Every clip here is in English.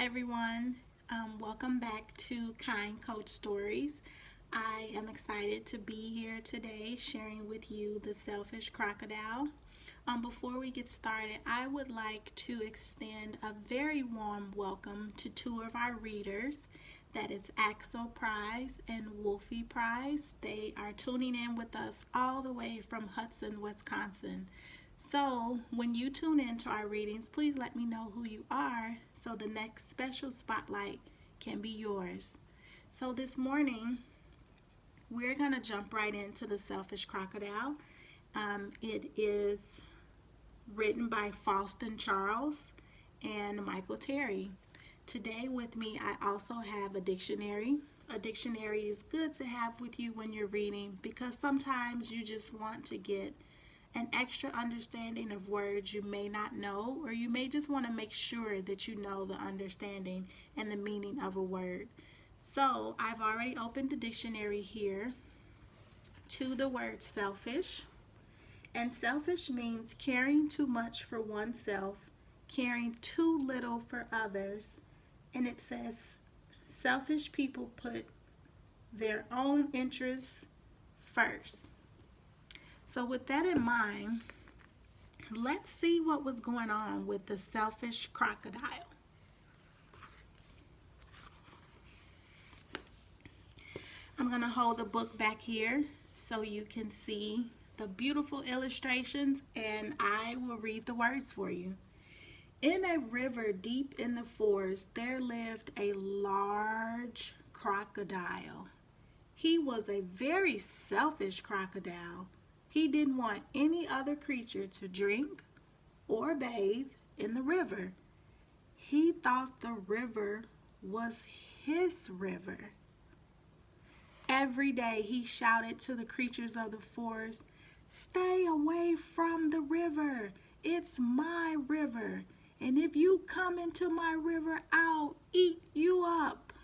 everyone. Welcome back to Kind Coach Stories. I am excited to be here today sharing with you the selfish crocodile. Before we get started, I would like to extend a very warm welcome to two of our readers. That is Axel Prize and Wolfie Prize. They are tuning in with us all the way from Hudson, Wisconsin. So, when you tune in to our readings, please let me know who you are so the next special spotlight can be yours. So, this morning, we're going to jump right into The Selfish Crocodile. It is written by Faustin Charles and Michael Terry. Today, with me, I also have a dictionary. A dictionary is good to have with you when you're reading because sometimes you just want to get an extra understanding of words you may not know, or you may just want to make sure that you know the understanding and the meaning of a word. So I've already opened the dictionary here to the word selfish. And selfish means caring too much for oneself, caring too little for others. And it says selfish people put their own interests first. So with that in mind, let's see what was going on with the selfish crocodile. I'm going to hold the book back here so you can see the beautiful illustrations, and I will read the words for you. In a river deep in the forest, there lived a large crocodile. He was a very selfish crocodile. He didn't want any other creature to drink or bathe in the river. He thought the river was his river. Every day he shouted to the creatures of the forest, "Stay away from the river. It's my river. And if you come into my river, I'll eat you up."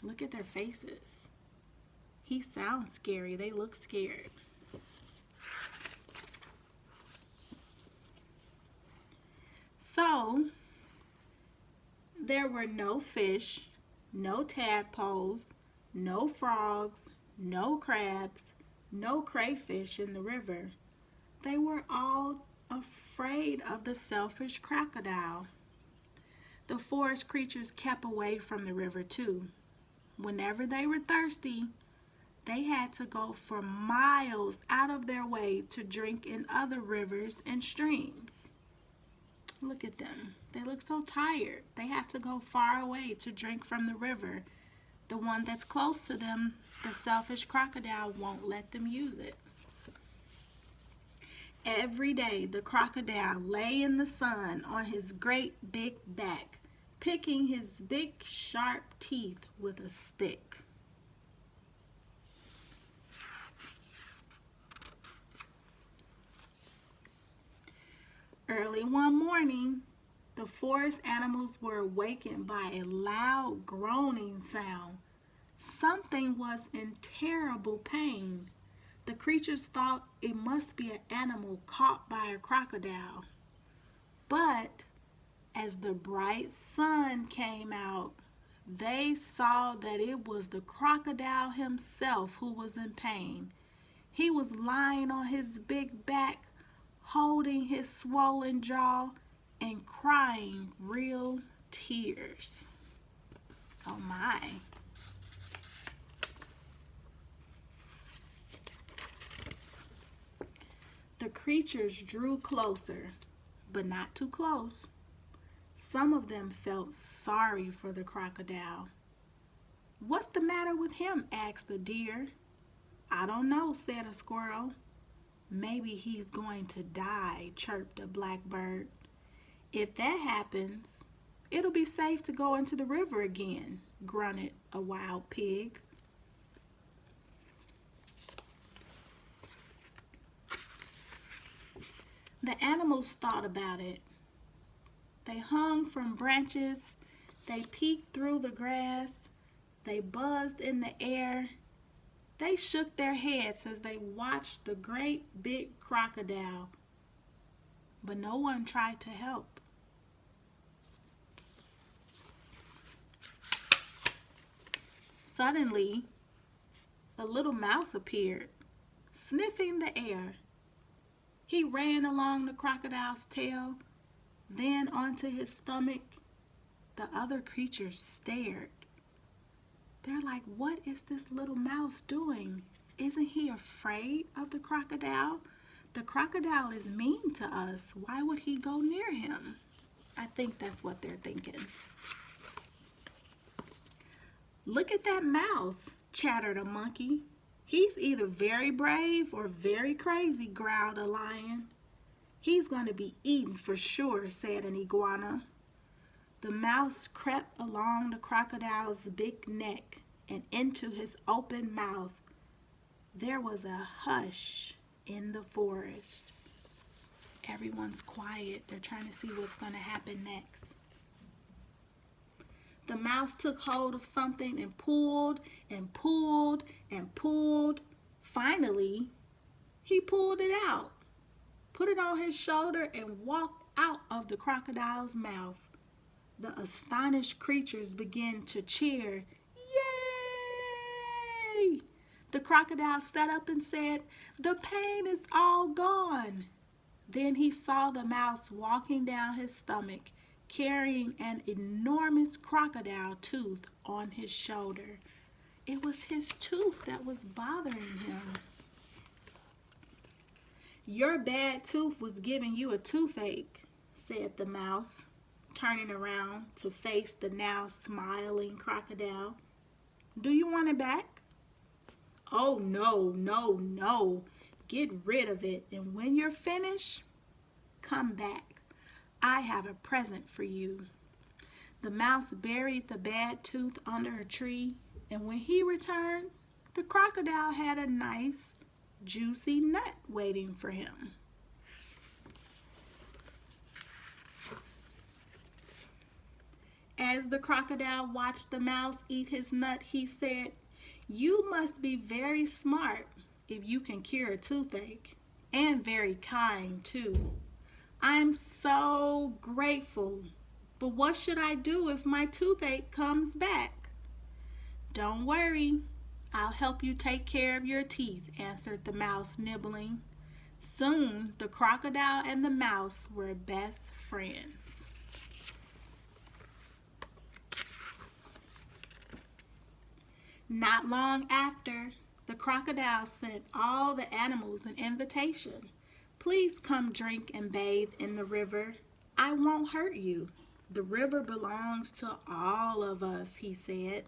Look at their faces. He sounds scary. They look scared. So, there were no fish, no tadpoles, no frogs, no crabs, no crayfish in the river. They were all afraid of the selfish crocodile. The forest creatures kept away from the river too. Whenever they were thirsty, they had to go for miles out of their way to drink in other rivers and streams. Look at them. They look so tired. They have to go far away to drink from the river. The one that's close to them, the selfish crocodile, won't let them use it. Every day, the crocodile lay in the sun on his great big back, picking his big sharp teeth with a stick. Early one morning, the forest animals were awakened by a loud groaning sound. Something was in terrible pain. The creatures thought it must be an animal caught by a crocodile. But as the bright sun came out, they saw that it was the crocodile himself who was in pain. He was lying on his big back, holding his swollen jaw and crying real tears. Oh my. The creatures drew closer, but not too close. Some of them felt sorry for the crocodile. "What's the matter with him?" asked the deer. "I don't know," said a squirrel. "Maybe he's going to die," chirped a blackbird. "If that happens, it'll be safe to go into the river again," grunted a wild pig. The animals thought about it. They hung from branches, they peeked through the grass, they buzzed in the air. They shook their heads as they watched the great big crocodile, but no one tried to help. Suddenly, a little mouse appeared, sniffing the air. He ran along the crocodile's tail, then onto his stomach. The other creatures stared. They're like, what is this little mouse doing? Isn't he afraid of the crocodile? The crocodile is mean to us. Why would he go near him? I think that's what they're thinking. Look at that mouse, chattered a monkey. He's either very brave or very crazy, growled a lion. He's going to be eaten for sure, said an iguana. The mouse crept along the crocodile's big neck and into his open mouth. There was a hush in the forest. Everyone's quiet. They're trying to see what's going to happen next. The mouse took hold of something and pulled and pulled and pulled. Finally, he pulled it out, put it on his shoulder, and walked out of the crocodile's mouth. The astonished creatures began to cheer. Yay! The crocodile sat up and said, "The pain is all gone." Then he saw the mouse walking down his stomach, carrying an enormous crocodile tooth on his shoulder. It was his tooth that was bothering him. Your bad tooth was giving you a toothache, said the mouse, turning around to face the now smiling crocodile. Do you want it back? Oh, no, no, no. Get rid of it, and when you're finished, come back. I have a present for you. The mouse buried the bad tooth under a tree, and when he returned, the crocodile had a nice, juicy nut waiting for him. As the crocodile watched the mouse eat his nut, he said, "You must be very smart if you can cure a toothache, and very kind too. I'm so grateful, but what should I do if my toothache comes back?" "Don't worry, I'll help you take care of your teeth," answered the mouse, nibbling. Soon the crocodile and the mouse were best friends. Not long after, the crocodile sent all the animals an invitation. "Please come drink and bathe in the river. I won't hurt you. The river belongs to all of us," he said.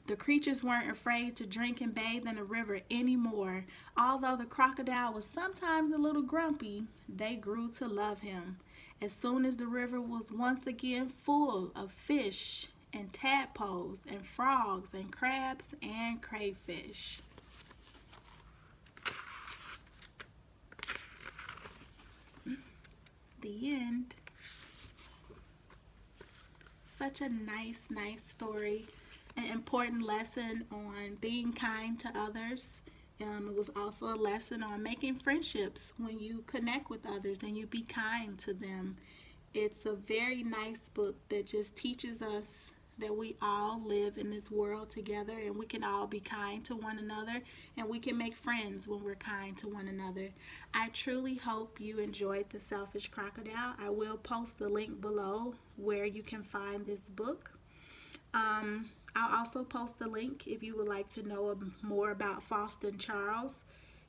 The creatures weren't afraid to drink and bathe in the river anymore. Although the crocodile was sometimes a little grumpy, they grew to love him. As soon as the river was once again full of fish and tadpoles and frogs and crabs and crayfish. The end. Such a nice story. An important lesson on being kind to others. It was also a lesson on making friendships when you connect with others and you be kind to them. It's a very nice book that just teaches us that we all live in this world together and we can all be kind to one another and we can make friends when we're kind to one another. I truly hope you enjoyed The Selfish Crocodile. I will post the link below where you can find this book. I'll also post the link if you would like to know more about Faustin Charles.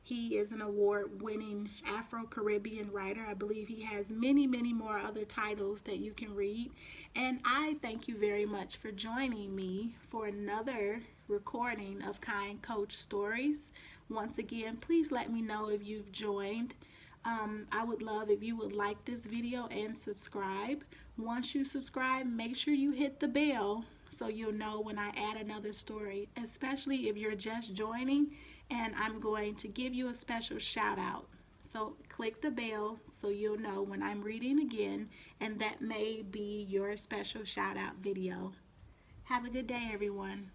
He is an award-winning Afro-Caribbean writer. I believe he has many more other titles that you can read. And I thank you very much for joining me for another recording of Kind Coach Stories. Once again, please let me know if you've joined. I would love if you would like this video and subscribe. Once you subscribe, make sure you hit the bell so you'll know when I add another story, especially if you're just joining and I'm going to give you a special shout out. So click the bell so you'll know when I'm reading again, and that may be your special shout out video. Have a good day, everyone.